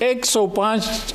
105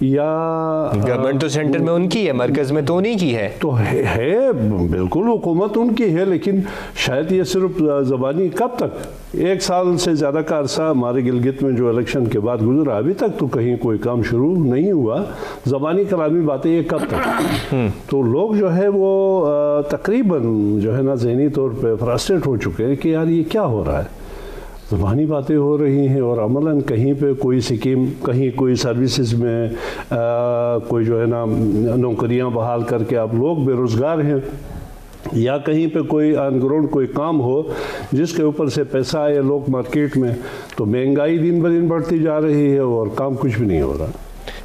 یا گورنمنٹ تو سینٹر میں ان کی ہے، مرکز میں تو انہیں کی ہے. تو ہے بالکل حکومت ان کی ہے، لیکن شاید یہ صرف زبانی. کب تک 1 سال سے زیادہ کا عرصہ ہمارے گلگت میں جو الیکشن کے بعد گزرا، ابھی تک تو کہیں کوئی کام شروع نہیں ہوا. زبانی کلامی باتیں یہ کب تک؟ تو لوگ جو ہے وہ تقریباً جو ہے نا ذہنی طور پہ فرسٹریٹ ہو چکے ہیں کہ یار یہ کیا ہو رہا ہے. زبانی باتیں ہو رہی ہیں اور عملاً کہیں پہ کوئی سکیم، کہیں کوئی سروسز میں کوئی جو ہے نا نوکریاں بحال کر کے آپ لوگ بے روزگار ہیں، یا کہیں پہ کوئی آن گراؤنڈ کوئی کام ہو جس کے اوپر سے پیسہ آئے لوگ مارکیٹ میں. تو مہنگائی دن بہ دن بڑھتی جا رہی ہے اور کام کچھ بھی نہیں ہو رہا.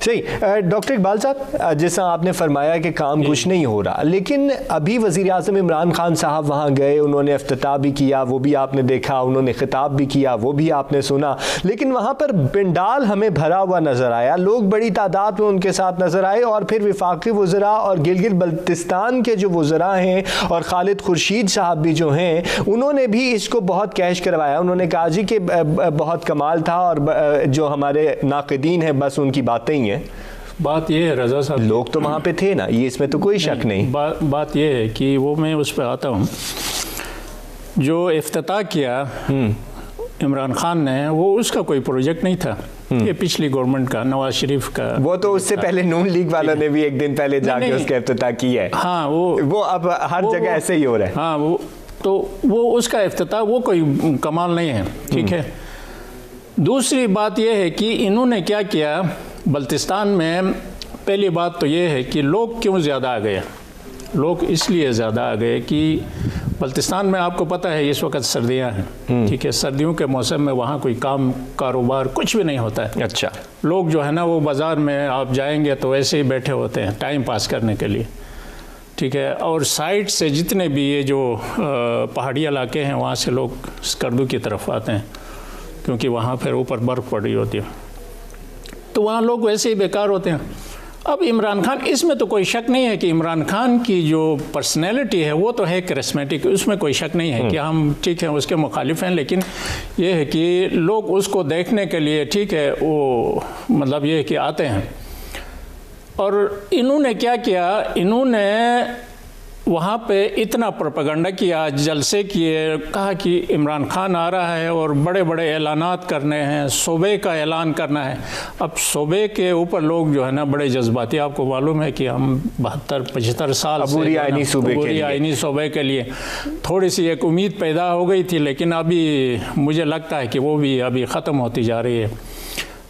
صحیح. ڈاکٹر اقبال صاحب، جیسا آپ نے فرمایا کہ کام کچھ نہیں ہو رہا، لیکن ابھی وزیر اعظم عمران خان صاحب وہاں گئے، انہوں نے افتتاح بھی کیا، وہ بھی آپ نے دیکھا، انہوں نے خطاب بھی کیا، وہ بھی آپ نے سنا، لیکن وہاں پر پنڈال ہمیں بھرا ہوا نظر آیا، لوگ بڑی تعداد میں ان کے ساتھ نظر آئے. اور پھر وفاقی وزراء اور گلگت بلتستان کے جو وزراء ہیں اور خالد خورشید صاحب بھی جو ہیں، انہوں نے بھی اس کو بہت کیش کروایا. انہوں نے کہا جی کہ بہت کمال تھا اور جو ہمارے ناقدین ہیں بس ان کی باتیں ہی ہیں. بات یہ ہے رضا صاحب، لوگ تو وہاں پہ تھے نا، یہ اس میں تو کوئی شک نہیں. بات یہ ہے کہ وہ میں اس پہ آتا ہوں. جو افتتاح کیا عمران خان نے، وہ اس کا کوئی پروجیکٹ نہیں تھا. یہ پچھلی گورنمنٹ کا، نواز شریف کا. وہ تو اس سے پہلے نون لیگ والوں نے بھی ایک دن پہلے جا کے اس کا افتتاح کیا ہے. ہاں وہ اب ہر جگہ ایسے ہی ہو رہا ہے. ہاں وہ اس کا افتتاح وہ کوئی کمال نہیں ہے. ٹھیک ہے. دوسری بات یہ ہے کہ انہوں نے کیا کیا بلتستان میں. پہلی بات تو یہ ہے کہ لوگ کیوں زیادہ آ گئے. لوگ اس لیے زیادہ آ گئے کہ بلتستان میں آپ کو پتہ ہے اس وقت سردیاں ہیں. ٹھیک ہے. سردیوں کے موسم میں وہاں کوئی کام کاروبار کچھ بھی نہیں ہوتا ہے. اچھا. لوگ جو ہے نا وہ بازار میں آپ جائیں گے تو ایسے ہی بیٹھے ہوتے ہیں ٹائم پاس کرنے کے لیے. ٹھیک ہے. اور سائڈ سے جتنے بھی یہ جو پہاڑی علاقے ہیں وہاں سے لوگ اسکردو کی طرف آتے ہیں کیونکہ وہاں پھر اوپر برف پڑ رہی ہوتی ہے، تو وہاں لوگ ویسے ہی بیکار ہوتے ہیں. اب عمران خان، اس میں تو کوئی شک نہیں ہے کہ عمران خان کی جو پرسنالٹی ہے وہ تو ہے کرسمیٹک، اس میں کوئی شک نہیں ہے کہ ہم ٹھیک ہے اس کے مخالف ہیں، لیکن یہ ہے کہ لوگ اس کو دیکھنے کے لیے ٹھیک ہے وہ مطلب یہ ہے کہ آتے ہیں. اور انہوں نے کیا کیا، انہوں نے وہاں پہ اتنا پروپیگنڈا کیا، جلسے کیے، کہا کہ عمران خان آ رہا ہے اور بڑے بڑے اعلانات کرنے ہیں، صوبے کا اعلان کرنا ہے. اب صوبے کے اوپر لوگ جو ہے نا بڑے جذباتی، آپ کو معلوم ہے کہ ہم 72-75 سال سے عبوری آئینی صوبے کے لیے تھوڑی سی ایک امید پیدا ہو گئی تھی، لیکن ابھی مجھے لگتا ہے کہ وہ بھی ابھی ختم ہوتی جا رہی ہے.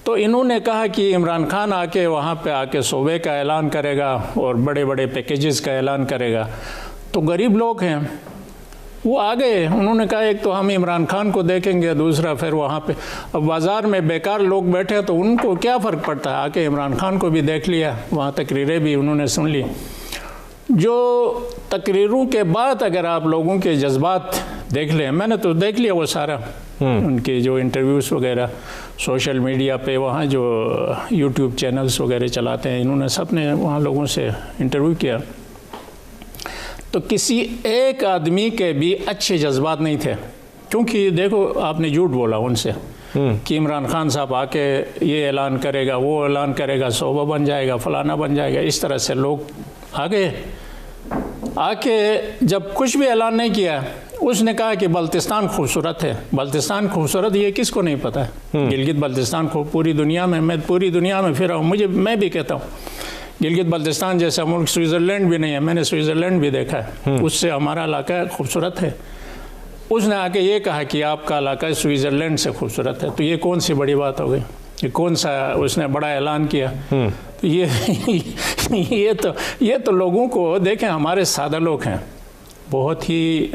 تو انہوں نے کہا کہ عمران خان آ کے وہاں پہ آ کے صوبے کا اعلان کرے گا اور بڑے بڑے پیکیجز کا اعلان کرے گا. تو غریب لوگ ہیں وہ آ گئے. انہوں نے کہا ایک تو ہم عمران خان کو دیکھیں گے، دوسرا پھر وہاں پہ اب بازار میں بیکار لوگ بیٹھے تو ان کو کیا فرق پڑتا ہے، آ کے عمران خان کو بھی دیکھ لیا، وہاں تقریریں بھی انہوں نے سن لی. جو تقریروں کے بعد اگر آپ لوگوں کے جذبات دیکھ لیں، میں نے تو دیکھ لیا وہ سارا، ان کے جو انٹرویوز وغیرہ سوشل میڈیا پہ، وہاں جو یوٹیوب چینلز وغیرہ چلاتے ہیں، انہوں نے سب نے وہاں لوگوں سے انٹرویو کیا. تو کسی ایک آدمی کے بھی اچھے جذبات نہیں تھے، کیونکہ دیکھو آپ نے جھوٹ بولا ان سے کہ عمران خان صاحب آ کے یہ اعلان کرے گا، وہ اعلان کرے گا، صوبہ بن جائے گا، فلانا بن جائے گا. اس طرح سے لوگ آ گئے. آ کے جب کچھ بھی اعلان نہیں کیا، اس نے کہا کہ بلتستان خوبصورت ہے. بلتستان خوبصورت یہ کس کو نہیں پتہ ہے؟ گلگت بلتستان کو پوری دنیا میں پوری دنیا میں پھرا ہوں، میں بھی کہتا ہوں گلگت بلتستان جیسا ملک سوئٹزرلینڈ بھی نہیں ہے. میں نے سوئٹزرلینڈ بھی دیکھا ہے، اس سے ہمارا علاقہ خوبصورت ہے. اس نے آ کے یہ کہا کہ آپ کا علاقہ سوئٹزرلینڈ سے خوبصورت ہے. تو یہ کون سی بڑی بات ہو گئی؟ یہ کون سا اس نے بڑا اعلان کیا؟ تو یہ تو لوگوں کو دیکھیں، ہمارے سادہ لوگ ہیں، بہت ہی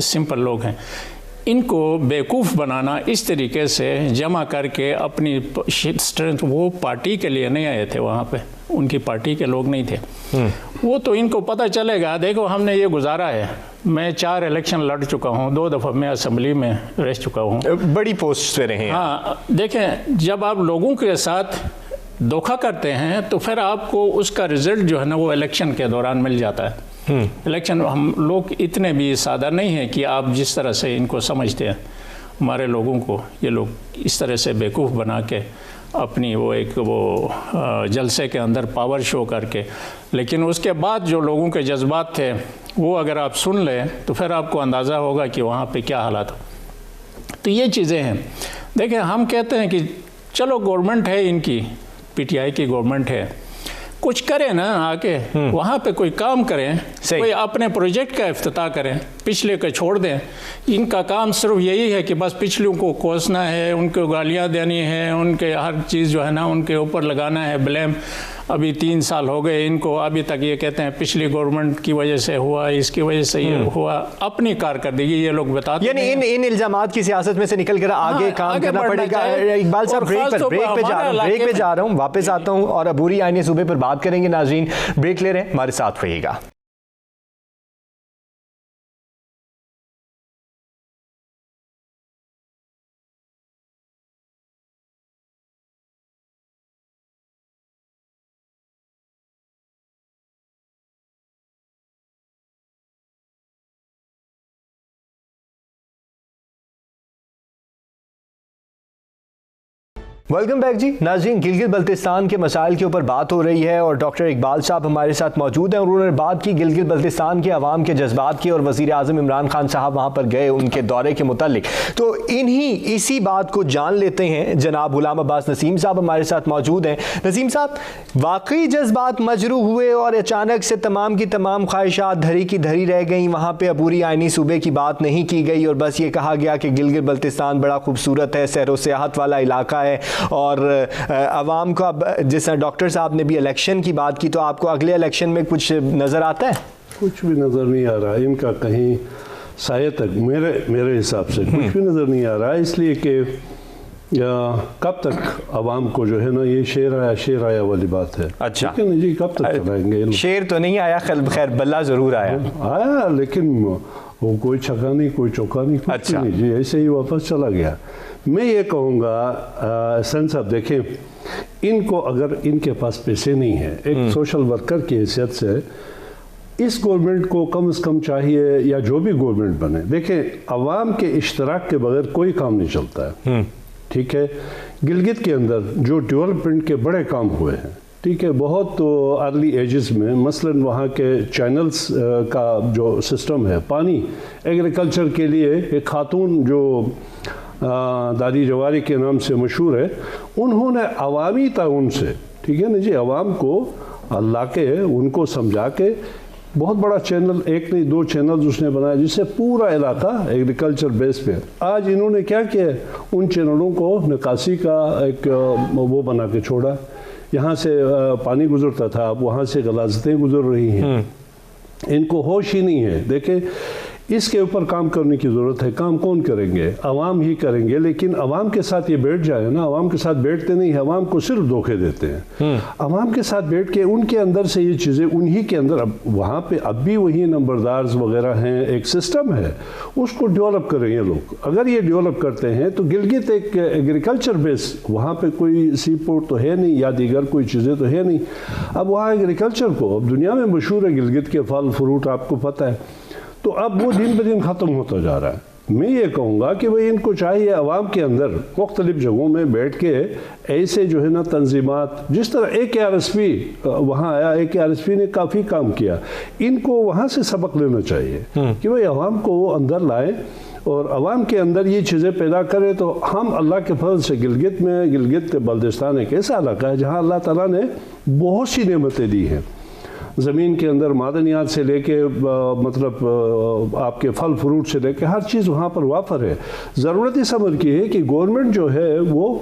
سمپل لوگ ہیں. ان کو بیوقوف بنانا اس طریقے سے جمع کر کے اپنی اسٹرینتھ، وہ پارٹی کے لیے نہیں آئے تھے وہاں پہ، ان کی پارٹی کے لوگ نہیں تھے. وہ تو ان کو پتہ چلے گا، دیکھو ہم نے یہ گزارا ہے، میں 4 الیکشن لڑ چکا ہوں، 2 دفعہ میں اسمبلی میں رہ چکا ہوں، بڑی پوسٹ پہ رہے ہیں. ہاں دیکھیں، جب آپ لوگوں کے ساتھ دھوکہ کرتے ہیں تو پھر آپ کو اس کا رزلٹ جو ہے نا وہ الیکشن کے دوران مل جاتا ہے. الیکشن، ہم لوگ اتنے بھی سادہ نہیں ہیں کہ آپ جس طرح سے ان کو سمجھتے ہیں. ہمارے لوگوں کو یہ لوگ اس طرح سے بیوقوف بنا کے اپنی وہ ایک جلسے کے اندر پاور شو کر کے، لیکن اس کے بعد جو لوگوں کے جذبات تھے وہ اگر آپ سن لیں تو پھر آپ کو اندازہ ہوگا کہ وہاں پہ کیا حالات ہو. تو یہ چیزیں ہیں. دیکھیں ہم کہتے ہیں کہ چلو گورنمنٹ ہے ان کی، پی ٹی آئی کی گورنمنٹ ہے، کچھ کریں نا، آ کے وہاں پہ کوئی کام کریں، کوئی اپنے پروجیکٹ کا افتتاح کریں، پچھلے کو چھوڑ دیں. ان کا کام صرف یہی ہے کہ بس پچھلوں کو کوسنا ہے، ان کو گالیاں دینی ہے، ان کے ہر چیز جو ہے نا ان کے اوپر لگانا ہے بلیم. ابھی 3 سال ہو گئے ان کو، ابھی تک یہ کہتے ہیں پچھلی گورنمنٹ کی وجہ سے ہوا، اس کی وجہ سے یہ ہوا. اپنی کارکردگی یہ لوگ بتاتے ہیں، یعنی ان الزامات کی سیاست میں سے نکل کر آگے کام کرنا پڑے گا. اقبال صاحب بریک پہ جا رہا ہوں، واپس آتا ہوں اور عبوری آئینی صوبے پر بات کریں گے. ناظرین بریک لے رہے ہیں، ہمارے ساتھ رہیے گا. ویلکم بیک جی. ناظرین گلگت بلتستان کے مسائل کے اوپر بات ہو رہی ہے اور ڈاکٹر اقبال صاحب ہمارے ساتھ موجود ہیں اور انہوں نے بات کی گلگت بلتستان کے عوام کے جذبات کی اور وزیر اعظم عمران خان صاحب وہاں پر گئے ان کے دورے کے متعلق. تو اسی بات کو جان لیتے ہیں. جناب غلام عباس نسیم صاحب ہمارے ساتھ موجود ہیں. نسیم صاحب، واقعی جذبات مجروح ہوئے اور اچانک سے تمام کی تمام خواہشات دھری کی دھری رہ گئیں؟ وہاں پہ عبوری آئینی صوبے کی بات نہیں کی گئی اور بس یہ کہا گیا کہ گلگت بلتستان بڑا خوبصورت ہے، سیر و سیاحت والا علاقہ ہے اور عوام کو. اب جس طرح ڈاکٹر صاحب نے بھی الیکشن کی بات کی، تو آپ کو اگلے الیکشن میں کچھ نظر آتا ہے؟ کچھ بھی نظر نہیں آ رہا ان کا کہیں سایہ تک. میرے حساب سے کچھ بھی نظر نہیں آ رہا، اس لیے کہ کب تک عوام کو جو ہے نا یہ شیر آیا والی بات ہے. اچھا جی، کب تک چلائیں گے؟ شیر تو نہیں آیا، خیر بلہ ضرور آیا لیکن وہ کوئی چھکا نہیں، کوئی چوکا نہیں، کچھ نہیں جی، ایسے ہی واپس چلا گیا. میں یہ کہوں گا سن صاحب، دیکھیں ان کو اگر ان کے پاس پیسے نہیں ہیں، ایک سوشل ورکر کی حیثیت سے اس گورنمنٹ کو کم از کم چاہیے، یا جو بھی گورنمنٹ بنے، دیکھیں عوام کے اشتراک کے بغیر کوئی کام نہیں چلتا ہے. ٹھیک ہے، گلگت کے اندر جو ڈیولپمنٹ کے بڑے کام ہوئے ہیں، ٹھیک ہے، بہت ارلی ایجز میں، مثلا وہاں کے چینلز کا جو سسٹم ہے، پانی ایگریکلچر کے لیے ایک خاتون جو دادی جواری کے نام سے مشہور ہے، انہوں نے عوامی تعاون سے، ٹھیک ہے نا جی، عوام کو لا کے ان کو سمجھا کے بہت بڑا چینل، ایک نہیں 2 چینلز اس نے بنایا جس سے پورا علاقہ ایگریکلچر بیس پہ. آج انہوں نے کیا کیا، ان چینلوں کو نکاسی کا ایک وہ بنا کے چھوڑا. یہاں سے پانی گزرتا تھا، اب وہاں سے غلاظتیں گزر رہی ہیں. ان کو ہوش ہی نہیں ہے. دیکھیں اس کے اوپر کام کرنے کی ضرورت ہے. کام کون کریں گے؟ عوام ہی کریں گے. لیکن عوام کے ساتھ یہ بیٹھ جائے نا، عوام کے ساتھ بیٹھتے نہیں ہیں، عوام کو صرف دھوکے دیتے ہیں. عوام کے ساتھ بیٹھ کے ان کے اندر سے یہ چیزیں انہی کے اندر، اب وہاں پہ اب بھی وہی نمبردارز وغیرہ ہیں، ایک سسٹم ہے، اس کو ڈیولپ کریں یہ لوگ. اگر یہ ڈیولپ کرتے ہیں تو گلگت ایک ایگریکلچر بیس، وہاں پہ کوئی سی پورٹ تو ہے نہیں یا دیگر کوئی چیزیں تو ہے نہیں. اب وہاں ایگریکلچر کو، اب دنیا میں مشہور ہے گلگت کے پھل فروٹ، آپ کو پتہ ہے. تو اب وہ دن بدن ختم ہوتا جا رہا ہے. میں یہ کہوں گا کہ بھئی ان کو چاہیے عوام کے اندر مختلف جگہوں میں بیٹھ کے ایسے جو ہے نا تنظیمات، جس طرح AKRSP وہاں آیا، AKRSP نے کافی کام کیا، ان کو وہاں سے سبق لینا چاہیے کہ بھئی عوام کو وہ اندر لائیں اور عوام کے اندر یہ چیزیں پیدا کرے. تو ہم اللہ کے فضل سے گلگت بلتستان ایک ایسا علاقہ ہے جہاں اللہ تعالیٰ نے بہت سی نعمتیں دی ہیں. زمین کے اندر معدنیات سے لے کے مطلب آپ کے پھل فروٹ سے لے کے ہر چیز وہاں پر وافر ہے. ضرورت اس امر کی ہے کہ گورنمنٹ جو ہے وہ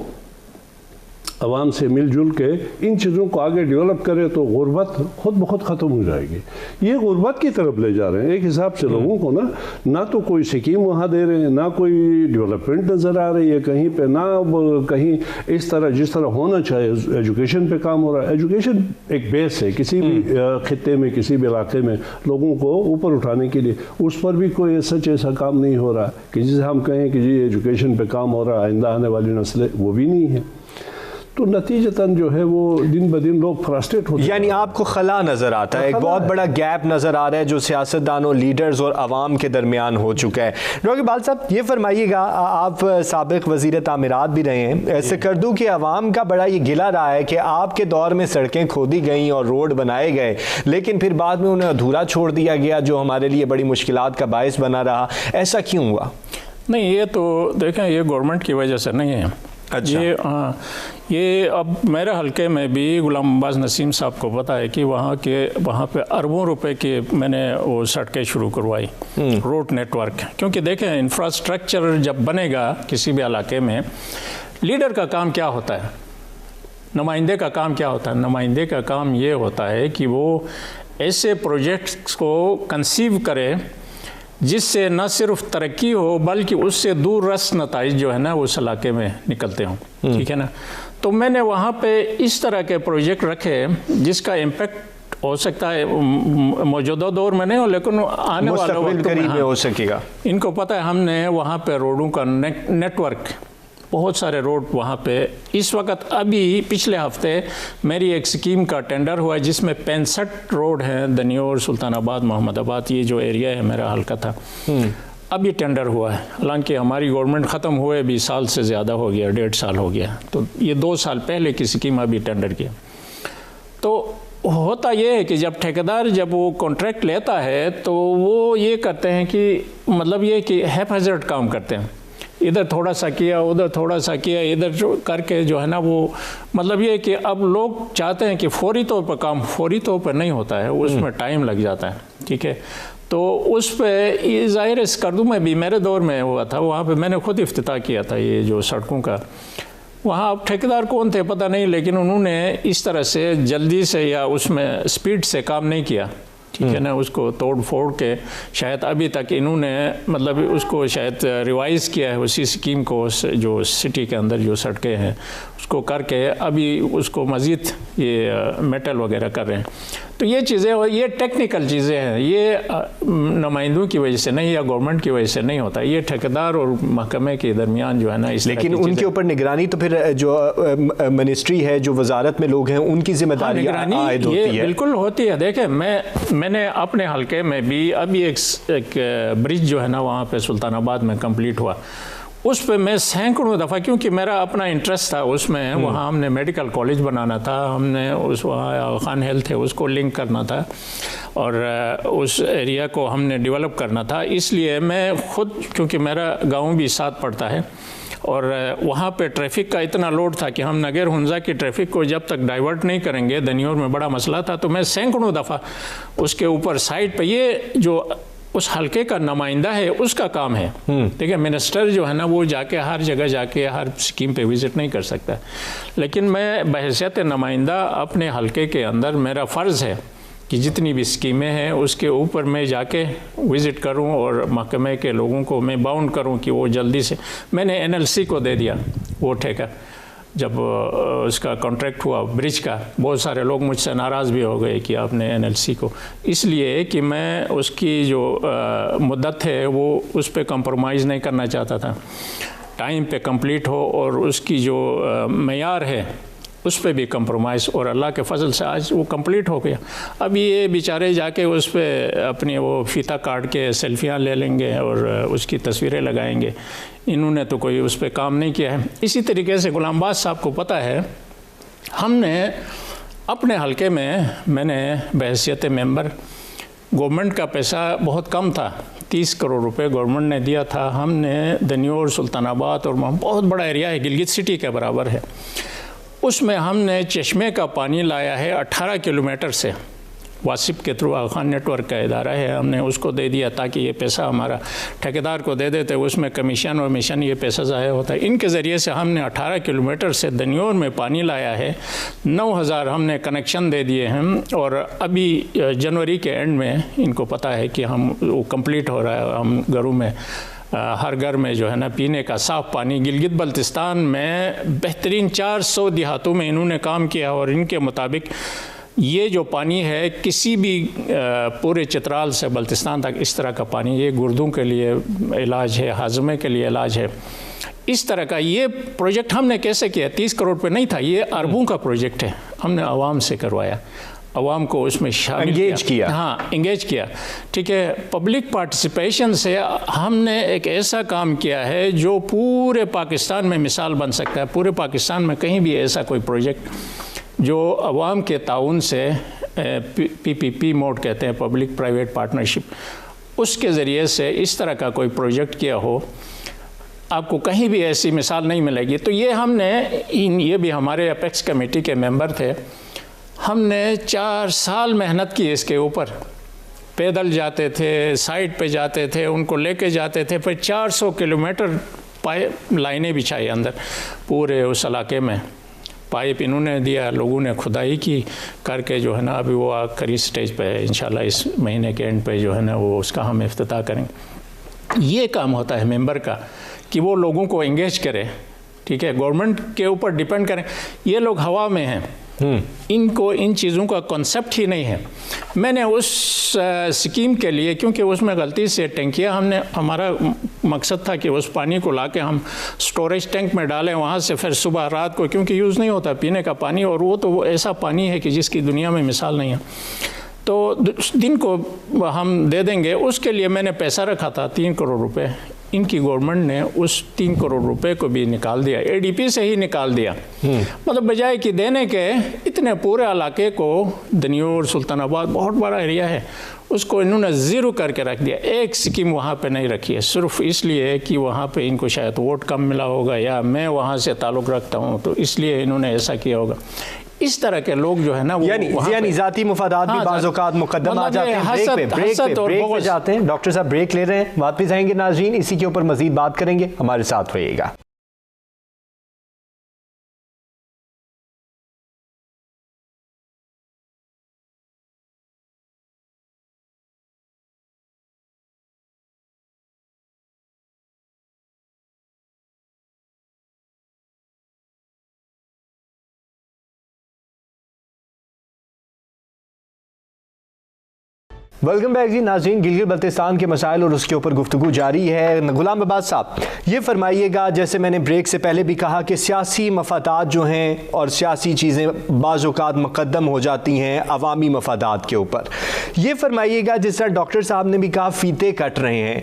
عوام سے مل جل کے ان چیزوں کو آگے ڈیولپ کرے تو غربت خود بخود ختم ہو جائے گی. یہ غربت کی طرف لے جا رہے ہیں ایک حساب سے لوگوں کو نا. نہ تو کوئی سکیم وہاں دے رہے ہیں، نہ کوئی ڈیولپمنٹ نظر آ رہی ہے کہیں پہ، نہ کہیں اس طرح جس طرح ہونا چاہیے. ایجوکیشن پہ کام ہو رہا ہے. ایجوکیشن ایک بیس ہے کسی بھی خطے میں، کسی بھی علاقے میں لوگوں کو اوپر اٹھانے کے لیے. اس پر بھی کوئی ایسا کام نہیں ہو رہا کہ جسے ہم کہیں کہ جی ایجوکیشن پہ کام ہو رہا ہے، آئندہ آنے والی نسلیں، وہ بھی نہیں ہے. تو نتیجتاً جو ہے وہ دن بدن لوگ فرسٹریٹ ہوتے ہیں. یعنی آپ کو خلا نظر آتا ہے, ایک بہت بڑا گیپ نظر آ رہا ہے جو سیاستدانوں, لیڈرز اور عوام کے درمیان ہو چکا ہے. ڈاکٹر اقبال صاحب یہ فرمائیے گا, آپ سابق وزیر تعمیرات بھی رہے ہیں, سکردو کے عوام کا بڑا یہ گلہ رہا ہے کہ آپ کے دور میں سڑکیں کھودی گئیں اور روڈ بنائے گئے, لیکن پھر بعد میں انہیں ادھورا چھوڑ دیا گیا جو ہمارے لیے بڑی مشکلات کا باعث بنا رہا. ایسا کیوں ہوا؟ نہیں, یہ تو دیکھیں یہ گورنمنٹ کی وجہ سے نہیں ہے. اچھا. یہ اب میرے حلقے میں بھی غلام عباس نسیم صاحب کو پتہ ہے کہ وہاں پہ اربوں روپے کی میں نے وہ سڑکیں شروع کروائی, روڈ نیٹ ورک. کیونکہ دیکھیں انفراسٹرکچر جب بنے گا کسی بھی علاقے میں, لیڈر کا کام کیا ہوتا ہے, نمائندے کا کام کیا ہوتا ہے؟ نمائندے کا کام یہ ہوتا ہے کہ وہ ایسے پروجیکٹس کو کنسیو کرے جس سے نہ صرف ترقی ہو بلکہ اس سے دور رس نتائج جو ہے نا اس علاقے میں نکلتے ہوں. ٹھیک ہے نا. تو میں نے وہاں پہ اس طرح کے پروجیکٹ رکھے جس کا امپیکٹ ہو سکتا ہے موجودہ دور میں نہیں ہو لیکن آنے والے وقت میں ہو سکے گا. ان کو پتہ ہے ہم نے وہاں پہ روڈوں کا نیٹ ورک, بہت سارے روڈ وہاں پہ اس وقت, ابھی پچھلے ہفتے میری ایک سکیم کا ٹینڈر ہوا جس میں 65 روڈ ہیں, دنیور, سلطان آباد, محمد آباد, یہ جو ایریا ہے میرا حلقہ تھا, ابھی ٹینڈر ہوا ہے. حالانکہ ہماری گورنمنٹ ختم ہوئے بھی سال سے زیادہ ہو گیا, 1.5 سال ہو گیا, تو یہ 2 سال پہلے کی سکیم ابھی ٹینڈر کیا. تو ہوتا یہ ہے کہ جب ٹھیکیدار جب وہ کانٹریکٹ لیتا ہے تو وہ یہ کرتے ہیں کہ مطلب یہ کہ ہیپ ہیزرڈ کام کرتے ہیں, ادھر تھوڑا سا کیا, ادھر تھوڑا سا کیا, ادھر کر کے جو ہے نا وہ مطلب یہ کہ اب لوگ چاہتے ہیں کہ فوری طور پر کام فوری طور پر نہیں ہوتا ہے, اس میں ٹائم لگ جاتا ہے. ٹھیک ہے. تو اس پہ ظاہر ہے سکردو میں بھی میرے دور میں ہوا تھا, وہاں پہ میں نے خود افتتاح کیا تھا یہ جو سڑکوں کا. وہاں اب ٹھیکیدار کون تھے پتہ نہیں, لیکن انہوں نے اس طرح سے جلدی سے یا اس میں سپیڈ سے کام نہیں کیا. ٹھیک ہے نا. اس کو توڑ پھوڑ کے شاید ابھی تک انہوں نے مطلب اس کو شاید ریوائز کیا ہے اسی سکیم کو, جو سٹی کے اندر جو سڑکیں ہیں اس کو کر کے ابھی اس کو مزید یہ میٹل وغیرہ کر رہے ہیں. تو یہ چیزیں, یہ ٹیکنیکل چیزیں ہیں, یہ نمائندوں کی وجہ سے نہیں یا گورنمنٹ کی وجہ سے نہیں ہوتا, یہ ٹھیکیدار اور محکمے کے درمیان جو ہے نا اس. لیکن ان کے اوپر نگرانی تو پھر جو منسٹری ہے, جو وزارت میں لوگ ہیں, ان کی ذمہ داری عائد ہوتی ہے. یہ بالکل ہوتی ہے. دیکھیں میں نے اپنے حلقے میں بھی ابھی ایک برج جو ہے نا وہاں پہ سلطان آباد میں کمپلیٹ ہوا, اس پہ میں سینکڑوں دفعہ, کیونکہ میرا اپنا انٹرسٹ تھا اس میں, وہاں ہم نے میڈیکل کالج بنانا تھا, ہم نے وہاں خان ہیلتھ ہے اس کو لنک کرنا تھا اور اس ایریا کو ہم نے ڈیولپ کرنا تھا. اس لیے میں خود, کیونکہ میرا گاؤں بھی ساتھ پڑتا ہے اور وہاں پہ ٹریفک کا اتنا لوڈ تھا کہ ہم نگر ہنزا کی ٹریفک کو جب تک ڈائیورٹ نہیں کریں گے, دنیور میں بڑا مسئلہ تھا, تو میں سینکڑوں دفعہ اس کے اوپر سائٹ پہ, یہ جو اس حلقے کا نمائندہ ہے اس کا کام ہے. ٹھیک ہے. منسٹر جو ہے نا وہ جا کے ہر جگہ جا کے ہر سکیم پہ وزٹ نہیں کر سکتا, لیکن میں بحیثیت نمائندہ اپنے حلقے کے اندر میرا فرض ہے کہ جتنی بھی سکیمیں ہیں اس کے اوپر میں جا کے وزٹ کروں اور محکمے کے لوگوں کو میں باؤنڈ کروں کہ وہ جلدی سے. میں نے NLC کو دے دیا وہ ٹھیکہ, جب اس کا کانٹریکٹ ہوا برج کا, بہت سارے لوگ مجھ سے ناراض بھی ہو گئے کہ آپ نے NLC کو, اس لیے کہ میں اس کی جو مدت ہے وہ اس پہ کمپرومائز نہیں کرنا چاہتا تھا, ٹائم پہ کمپلیٹ ہو اور اس کی جو معیار ہے اس پہ بھی کمپرومائز, اور اللہ کے فضل سے آج وہ کمپلیٹ ہو گیا. اب یہ بیچارے جا کے اس پہ اپنی وہ فیتہ کاٹ کے سیلفیاں لے لیں گے اور اس کی تصویریں لگائیں گے, انہوں نے تو کوئی اس پہ کام نہیں کیا ہے. اسی طریقے سے غلام عباس صاحب کو پتہ ہے, ہم نے اپنے حلقے میں نے بحیثیت ممبر, گورنمنٹ کا پیسہ بہت کم تھا, 30 کروڑ روپے گورنمنٹ نے دیا تھا, ہم نے دنیور, سلطان آباد اور بہت بڑا ایریا ہے, گلگت سٹی کے برابر ہے, اس میں ہم نے چشمے کا پانی لایا ہے 18 کلومیٹر سے, واسپ کے تھرو خان نیٹ ورک کا ادارہ ہے, ہم نے اس کو دے دیا تاکہ یہ پیسہ ہمارا ٹھیکیدار کو دے دیتے, اس میں کمیشن اور مشن یہ پیسہ ضائع ہوتا ہے. ان کے ذریعے سے ہم نے 18 کلومیٹر سے دنیور میں پانی لایا ہے, 9000 ہم نے کنیکشن دے دیے ہیں, اور ابھی جنوری کے اینڈ میں ان کو پتہ ہے کہ ہم وہ کمپلیٹ ہو رہا ہے, ہم گھروں میں ہر گھر میں جو ہے نا پینے کا صاف پانی. گلگت بلتستان میں بہترین 400 دیہاتوں میں انہوں نے کام کیا, اور ان کے مطابق یہ جو پانی ہے کسی بھی پورے چترال سے بلتستان تک اس طرح کا پانی, یہ گردوں کے لیے علاج ہے, ہاضمے کے لیے علاج ہے, اس طرح کا یہ پروجیکٹ ہم نے کیسے کیا؟ 30 کروڑ پہ نہیں تھا، یہ اربوں کا پروجیکٹ ہے، ہم نے عوام سے کروایا، عوام کو اس میں شامل کیا، ہاں انگیج کیا، ٹھیک ہے۔ پبلک پارٹیسپیشن سے ہم نے ایک ایسا کام کیا ہے جو پورے پاکستان میں مثال بن سکتا ہے، پورے پاکستان میں کہیں بھی ایسا کوئی پروجیکٹ جو عوام کے تعاون سے PPP موڈ کہتے ہیں، پبلک پرائیویٹ پارٹنرشپ، اس کے ذریعے سے اس طرح کا کوئی پروجیکٹ کیا ہو، آپ کو کہیں بھی ایسی مثال نہیں ملے گی۔ تو یہ ہم نے یہ بھی ہمارے اپیکس کمیٹی کے ممبر تھے، ہم نے 4 سال محنت کی اس کے اوپر، پیدل جاتے تھے، سائٹ پہ جاتے تھے، ان کو لے کے جاتے تھے، پھر 400 کلومیٹر پائپ لائنیں بچھائی اندر پورے اس علاقے میں، پائپ انہوں نے دیا، لوگوں نے کھدائی کی کر کے جو ہے نا ابھی وہ آخری سٹیج پہ ہے، انشاءاللہ اس مہینے کے اینڈ پہ جو ہے نا وہ اس کا ہم افتتاح کریں گے۔ یہ کام ہوتا ہے ممبر کا کہ وہ لوگوں کو انگیج کرے، ٹھیک ہے، گورنمنٹ کے اوپر ڈیپینڈ کریں۔ یہ لوگ ہوا میں ہیں، ان کو ان چیزوں کا کنسپٹ ہی نہیں ہے۔ میں نے اس سکیم کے لیے، کیونکہ اس میں غلطی سے ٹینکیاں ہمارا مقصد تھا کہ اس پانی کو لا کے ہم سٹوریج ٹینک میں ڈالیں، وہاں سے پھر صبح رات کو، کیونکہ یوز نہیں ہوتا پینے کا پانی، اور وہ تو وہ ایسا پانی ہے کہ جس کی دنیا میں مثال نہیں ہے، تو دن کو ہم دے دیں گے۔ اس کے لیے میں نے پیسہ رکھا تھا 3 کروڑ روپے، ان کی گورنمنٹ نے اس 3 کروڑ روپے کو بھی نکال دیا، ADP سے ہی نکال دیا، مطلب بجائے کہ دینے کے اتنے پورے علاقے کو، دنیور، سلطان آباد بہت بڑا ایریا ہے، اس کو انہوں نے 0 کر کے رکھ دیا۔ ایک سکیم وہاں پہ نہیں رکھی ہے، صرف اس لیے کہ وہاں پہ ان کو شاید ووٹ کم ملا ہوگا، یا میں وہاں سے تعلق رکھتا ہوں تو اس لیے انہوں نے ایسا کیا ہوگا۔ اس طرح کے لوگ جو ہے نا یعنی ذاتی مفادات بھی بعض اوقات مقدم آ جاتے ہیں۔ بریک پہ جاتے ہیں، ڈاکٹر صاحب بریک لے رہے ہیں، واپس آئیں گے ناظرین، اسی کے اوپر مزید بات کریں گے، ہمارے ساتھ رہیے گا۔ ویلکم بیک جی ناظرین، گلگت بلتستان کے مسائل اور اس کے اوپر گفتگو جاری ہے۔ غلام عباس صاحب یہ فرمائیے گا، جیسے میں نے بریک سے پہلے بھی کہا کہ سیاسی مفادات جو ہیں اور سیاسی چیزیں بعض اوقات مقدم ہو جاتی ہیں عوامی مفادات کے اوپر، یہ فرمائیے گا جس طرح ڈاکٹر صاحب نے بھی کہا فیتے کٹ رہے ہیں،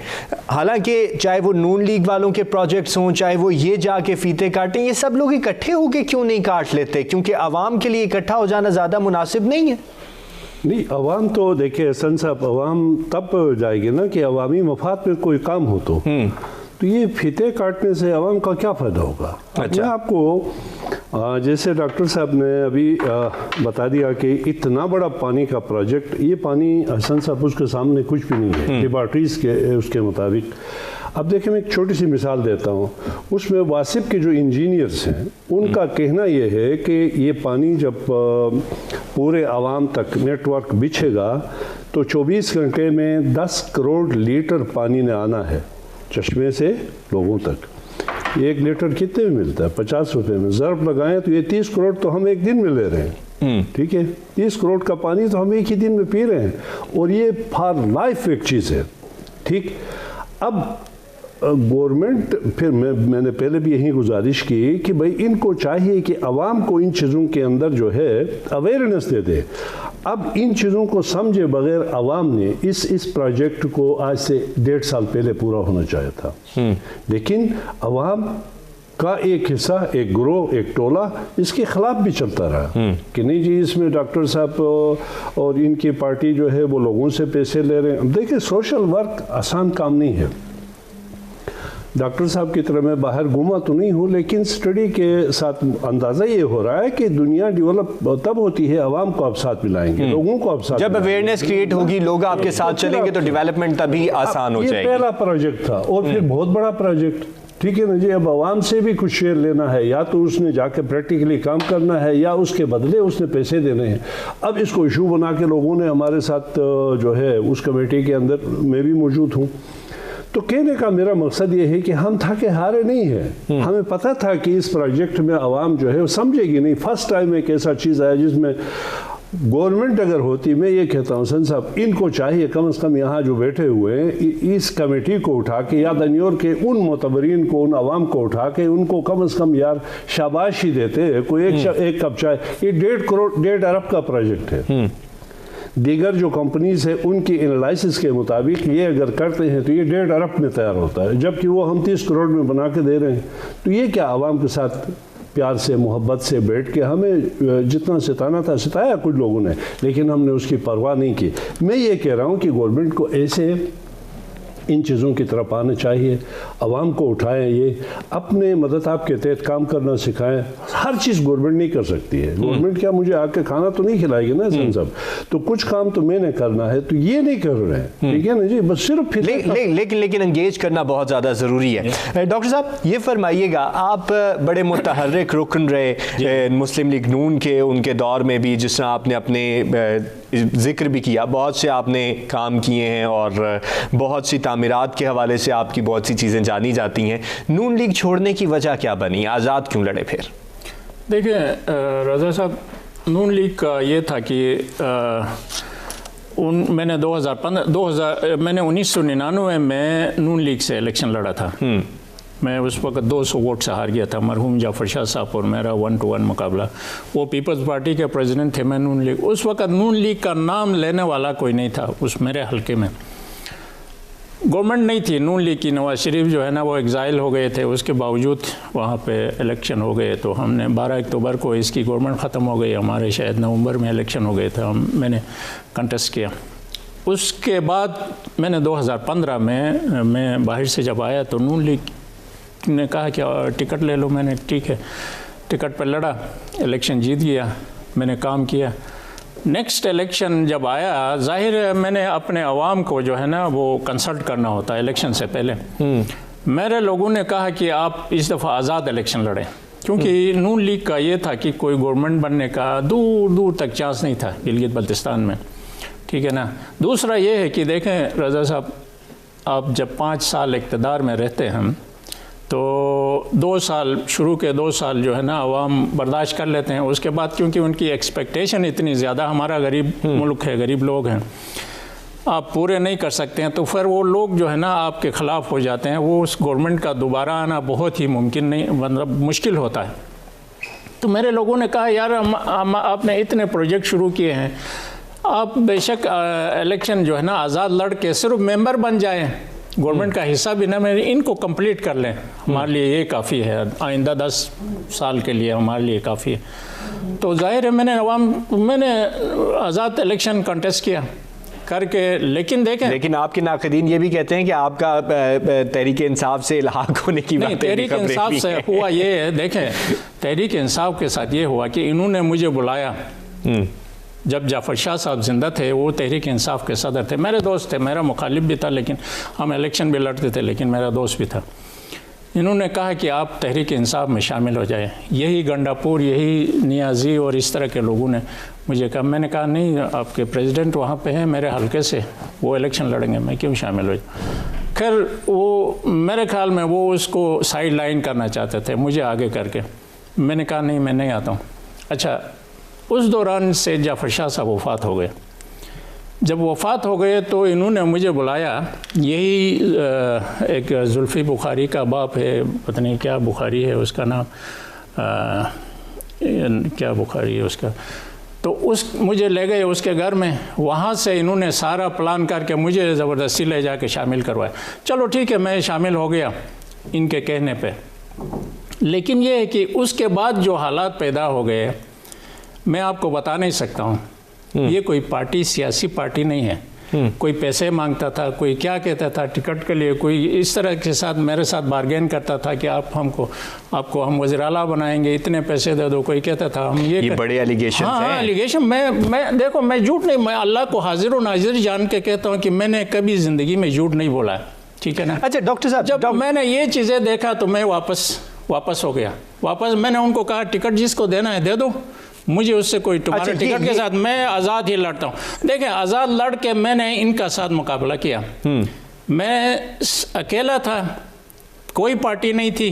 حالانکہ چاہے وہ نون لیگ والوں کے پروجیکٹس ہوں، چاہے وہ یہ جا کے فیتے کاٹیں، یہ سب لوگ اکٹھے ہو کے کیوں نہیں کاٹ لیتے؟ کیونکہ عوام کے لیے اکٹھا ہو جانا زیادہ مناسب نہیں ہے؟ نہیں، عوام تو دیکھیں حسن صاحب، عوام تب جائے گی نا کہ عوامی مفاد پہ کوئی کام ہو تو یہ فیتے کاٹنے سے عوام کا کیا فائدہ ہوگا؟ میں آپ کو جیسے ڈاکٹر صاحب نے ابھی بتا دیا کہ اتنا بڑا پانی کا پروجیکٹ، یہ پانی حسن صاحب اس کے سامنے کچھ بھی نہیں ہے لیبارٹریز کے اس کے مطابق۔ اب دیکھیں، میں ایک چھوٹی سی مثال دیتا ہوں، اس میں واسب کے جو انجینئرز ہیں ان کا کہنا یہ ہے کہ یہ پانی جب پورے عوام تک نیٹ ورک بچھے گا تو 24 گھنٹے میں 10 کروڑ لیٹر پانی نے آنا ہے چشمے سے لوگوں تک۔ 1 لیٹر کتنے میں ملتا ہے؟ 50 روپے میں، ضرب لگائیں تو یہ 30 کروڑ تو ہم ایک دن میں لے رہے ہیں، ٹھیک ہے؟ 30 کروڑ کا پانی تو ہم ایک ہی دن میں پی رہے ہیں، اور یہ فار لائف ایک چیز ہے، ٹھیک؟ اب گورنمنٹ، پھر میں نے پہلے بھی یہی گزارش کی کہ بھائی ان کو چاہیے کہ عوام کو ان چیزوں کے اندر جو ہے اویئرنیس دے دے۔ اب ان چیزوں کو سمجھے بغیر عوام نے اس پروجیکٹ کو آج سے 1.5 سال پہلے پورا ہونا چاہیا تھا، لیکن عوام کا ایک حصہ، ایک گروہ، ایک ٹولہ اس کے خلاف بھی چلتا رہا کہ نہیں جی اس میں ڈاکٹر صاحب اور ان کی پارٹی جو ہے وہ لوگوں سے پیسے لے رہے ہیں۔ دیکھیں، سوشل ورک آسان کام نہیں ہے۔ ڈاکٹر صاحب کی طرح میں باہر گھوما تو نہیں ہوں، لیکن سٹڈی کے ساتھ اندازہ یہ ہو رہا ہے کہ دنیا ڈیولپ تب ہوتی ہے عوام کو آپ ساتھ ملائیں گے، لوگوں کو آپ ساتھ، جب اویئرنیس کریٹ ہوگی، لوگ آپ کے ساتھ چلیں گے تو ڈیولپمنٹ تبھی آسان ہو جائے گی۔ یہ پہلا پروجیکٹ تھا اور پھر بہت بڑا پروجیکٹ، ٹھیک ہے نا جی؟ اب عوام سے بھی کچھ شیئر لینا ہے، یا تو اس نے جا کے پریکٹیکلی کام کرنا ہے یا اس کے بدلے اس نے پیسے دینے ہیں۔ اب اس کو ایشو بنا کے لوگوں نے ہمارے ساتھ جو ہے اس کمیٹی کے اندر میں بھی موجود ہوں، تو کہنے کا میرا مقصد یہ ہے کہ ہم تھکے ہارے نہیں ہیں، ہمیں پتہ تھا کہ اس پروجیکٹ میں عوام جو ہے وہ سمجھے گی نہیں۔ فرسٹ ٹائم ایک ایسا چیز آیا جس میں گورنمنٹ اگر ہوتی، میں یہ کہتا ہوں حسن صاحب، ان کو چاہیے کم از کم یہاں جو بیٹھے ہوئے ہیں اس کمیٹی کو اٹھا کے یا دنیور کے ان معتبرین کو، ان عوام کو اٹھا کے ان کو کم از کم یار شاباشی دیتے، کوئی ایک کپ چائے. یہ 1.5 ارب کا پروجیکٹ ہے. دیگر جو کمپنیز ہیں ان کی انالائسس کے مطابق یہ اگر کرتے ہیں تو یہ 1.5 ارب میں تیار ہوتا ہے، جبکہ وہ ہم 30 کروڑ میں بنا کے دے رہے ہیں. تو یہ کیا عوام کے ساتھ پیار سے محبت سے بیٹھ کے ہمیں جتنا ستانا تھا ستایا کچھ لوگوں نے، لیکن ہم نے اس کی پرواہ نہیں کی. میں یہ کہہ رہا ہوں کہ گورنمنٹ کو ایسے ان چیزوں کی طرف آنا چاہیے، عوام کو اٹھائیں، یہ اپنے مدد آپ کے تحت کام کرنا سکھائیں. ہر چیز گورنمنٹ نہیں کر سکتی ہے. گورنمنٹ کیا مجھے آ کے کھانا تو نہیں کھلائے گی نا حسن صاحب، تو کچھ کام تو میں نے کرنا ہے، تو یہ نہیں کر رہے ہیں. ٹھیک ہے نا جی، بس صرف لیکن انگیج کرنا بہت زیادہ ضروری ہے. ڈاکٹر صاحب یہ فرمائیے گا، آپ بڑے متحرک رکن رہے مسلم لیگ نون کے، ان کے دور میں بھی جس طرح آپ نے اپنے ذکر بھی کیا، بہت سے آپ نے کام کیے ہیں اور بہت سی تعمیرات کے حوالے سے آپ کی بہت سی چیزیں جانی جاتی ہیں. نون لیگ چھوڑنے کی وجہ کیا بنی؟ آزاد کیوں لڑے پھر؟ دیکھیں رضا صاحب، نون لیگ کا یہ تھا کہ میں نے 1999 میں نون لیگ سے الیکشن لڑا تھا. میں اس وقت 200 ووٹ سے ہار گیا تھا. مرحوم جعفر شاہ صاحب اور میرا 1-to-1 مقابلہ. وہ پیپلز پارٹی کے پریزیڈنٹ تھے، میں نون لیگ. اس وقت نون لیگ کا نام لینے والا کوئی نہیں تھا اس میرے حلقے میں. گورنمنٹ نہیں تھی نون لیگ کی. نواز شریف جو ہے نا وہ ایگزائل ہو گئے تھے، اس کے باوجود وہاں پہ الیکشن ہو گئے. تو ہم نے 12 اکتوبر کو اس کی گورنمنٹ ختم ہو گئی، ہمارے شاید نومبر میں الیکشن ہو گئے تھے. میں نے کنٹیسٹ کیا. اس کے بعد میں نے 2015 میں باہر سے جب آیا تو نون لیگ نے کہا کہ ٹکٹ لے لو. میں نے ٹھیک ہے، ٹکٹ پہ لڑا، الیکشن جیت گیا. میں نے کام کیا. نیکسٹ الیکشن جب آیا، ظاہر ہے میں نے اپنے عوام کو جو ہے نا وہ کنسلٹ کرنا ہوتا ہے الیکشن سے پہلے. میرے لوگوں نے کہا کہ آپ اس دفعہ آزاد الیکشن لڑیں، کیونکہ نون لیگ کا یہ تھا کہ کوئی گورنمنٹ بننے کا دور دور تک چانس نہیں تھا گلگت بلتستان میں. ٹھیک ہے نا. دوسرا یہ ہے کہ دیکھیں رضا صاحب، آپ جب 5 سال اقتدار میں رہتے ہیں تو 2 سال شروع کے 2 سال جو ہے نا عوام برداشت کر لیتے ہیں. اس کے بعد کیونکہ ان کی ایکسپیکٹیشن اتنی زیادہ، ہمارا غریب ملک ہے، غریب لوگ ہیں، آپ پورے نہیں کر سکتے ہیں، تو پھر وہ لوگ جو ہے نا آپ کے خلاف ہو جاتے ہیں. وہ اس گورنمنٹ کا دوبارہ آنا بہت ہی ممکن نہیں، مطلب مشکل ہوتا ہے. تو میرے لوگوں نے کہا یار آپ نے اتنے پروجیکٹ شروع کیے ہیں، آپ بے شک الیکشن جو ہے نا آزاد لڑ کے صرف ممبر بن جائیں، گورنمنٹ کا حصہ بھی نہ میں ان کو کمپلیٹ کر لیں، ہمارے لیے یہ کافی ہے. آئندہ 10 سال کے لیے ہمارے لیے کافی ہے. تو ظاہر ہے میں نے آزاد الیکشن کنٹیسٹ کیا کر کے. لیکن آپ کے ناقدین یہ بھی کہتے ہیں کہ آپ کا تحریک انصاف سے الحاق ہونے کی باتیں، تحریک انصاف سے ہوا یہ ہے. دیکھیں تحریک انصاف کے ساتھ یہ ہوا کہ انہوں نے مجھے بلایا. جب جعفر شاہ صاحب زندہ تھے، وہ تحریک انصاف کے صدر تھے، میرے دوست تھے، میرا مخالف بھی تھا، لیکن ہم الیکشن بھی لڑتے تھے، لیکن میرا دوست بھی تھا. انہوں نے کہا کہ آپ تحریک انصاف میں شامل ہو جائیں. یہی گنڈا پور، یہی نیازی اور اس طرح کے لوگوں نے مجھے کہا. میں نے کہا نہیں، آپ کے پریزیڈنٹ وہاں پہ ہیں میرے حلقے سے، وہ الیکشن لڑیں گے، میں کیوں شامل ہو جاؤں. خیر وہ میرے خیال میں وہ اس کو سائیڈ لائن کرنا چاہتے تھے مجھے آگے کر کے. میں نے کہا نہیں، میں نہیں آتا ہوں. اچھا، اس دوران سے جعفر شاہ صاحب وفات ہو گئے. جب وفات ہو گئے تو انہوں نے مجھے بلایا. یہی ایک زلفی بخاری کا باپ ہے، پتہ نہیں کیا بخاری ہے اس کا نام، کیا بخاری ہے اس کا. تو مجھے لے گئے اس کے گھر میں. وہاں سے انہوں نے سارا پلان کر کے مجھے زبردستی لے جا کے شامل کروایا. چلو ٹھیک ہے، میں شامل ہو گیا ان کے کہنے پہ. لیکن یہ ہے کہ اس کے بعد جو حالات پیدا ہو گئے میں آپ کو بتا نہیں سکتا ہوں. یہ کوئی پارٹی، سیاسی پارٹی نہیں ہے. کوئی پیسے مانگتا تھا، کوئی کیا کہتا تھا ٹکٹ کے لیے، کوئی اس طرح کے ساتھ میرے ساتھ بارگین کرتا تھا کہ آپ کو ہم وزیر اعلیٰ بنائیں گے، اتنے پیسے دے دو. کوئی کہتا تھا ہم یہ بڑے ایلیگیشن ہیں. ہاں ایلیگیشن. میں دیکھو، میں جھوٹ نہیں، میں اللہ کو حاضر و ناظر جان کے کہتا ہوں کہ میں نے کبھی زندگی میں جھوٹ نہیں بولا ہے. ٹھیک ہے نا. اچھا ڈاکٹر صاحب، جب میں نے یہ چیزیں دیکھا تو میں واپس ہو گیا. میں نے ان کو کہا ٹکٹ جس کو دینا ہے دے دو، مجھے اس سے کوئی تمہارے ٹکٹ کے ساتھ، میں آزاد ہی لڑتا ہوں. دیکھیں آزاد لڑ کے میں نے ان کا ساتھ مقابلہ کیا. میں اکیلا تھا، کوئی پارٹی نہیں تھی.